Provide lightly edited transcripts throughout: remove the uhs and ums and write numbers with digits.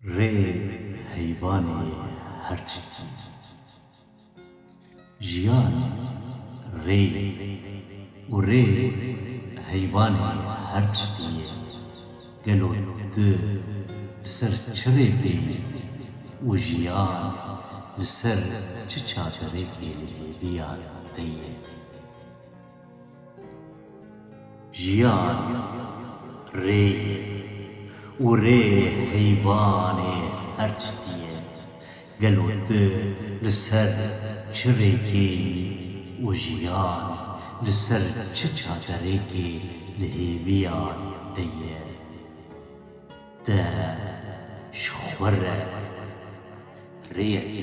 ری حیوانی هرچی جیان ری و ری حیوانی هرچی گلو تو بسر چرکی و جیان بسر چه چادرکی بیان دیه جیان ری و ری حیوانی هرچی گلو تو لسر چرکی و جیان لسر چه چادرکی بیان دیه دا شخوره ريك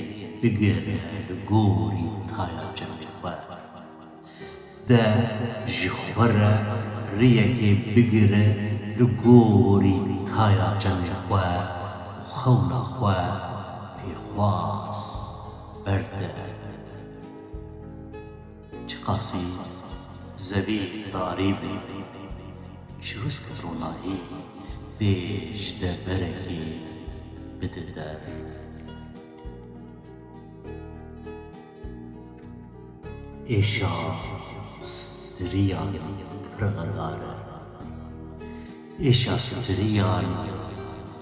بقر لقوري طايا جنبه دا جخورة ريك بقر لقوري طايا جنبه وخونا خوا في خواص برده چقاسي زبيب طاريبي چروس كتروناهي ديش دا بركي بددر إيشا ستريان رغدار إيشا ستريان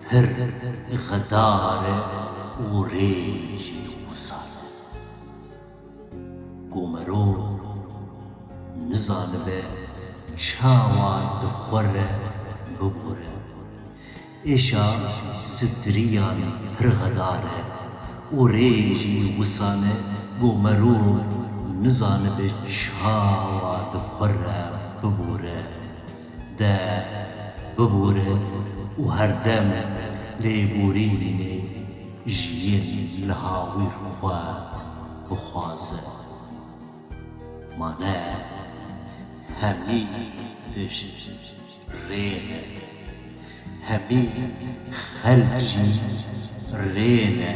هر غدار وريج وصال قومرو نزانبه شاوان دخوره ببوره إيشا ستريان هر غدار وريج وصال قومرو نزان بچاوا دخوره ببوره دا ببوره و هر دم لیبورینه جین لهاوی رخوا بخوازه مانه همی دشت رینه همی خلجی رینه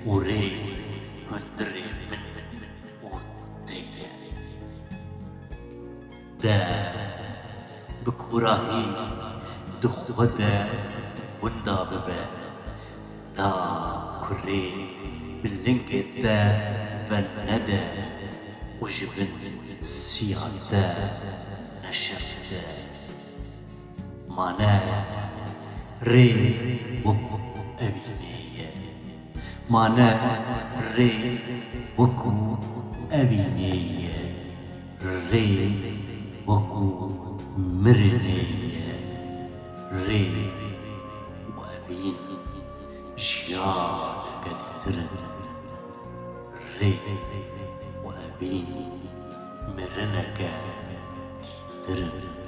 و ری هدره دا بكوراهي دخودا وندا ببا دا كري باللنقة دا بندا وجبن سيادا نشفدا مانا ري وكو أبينية مانا ري وكو أبينية ري وكو مرنية ري وأبين جيار قد ترن ري وأبين مرنك ترن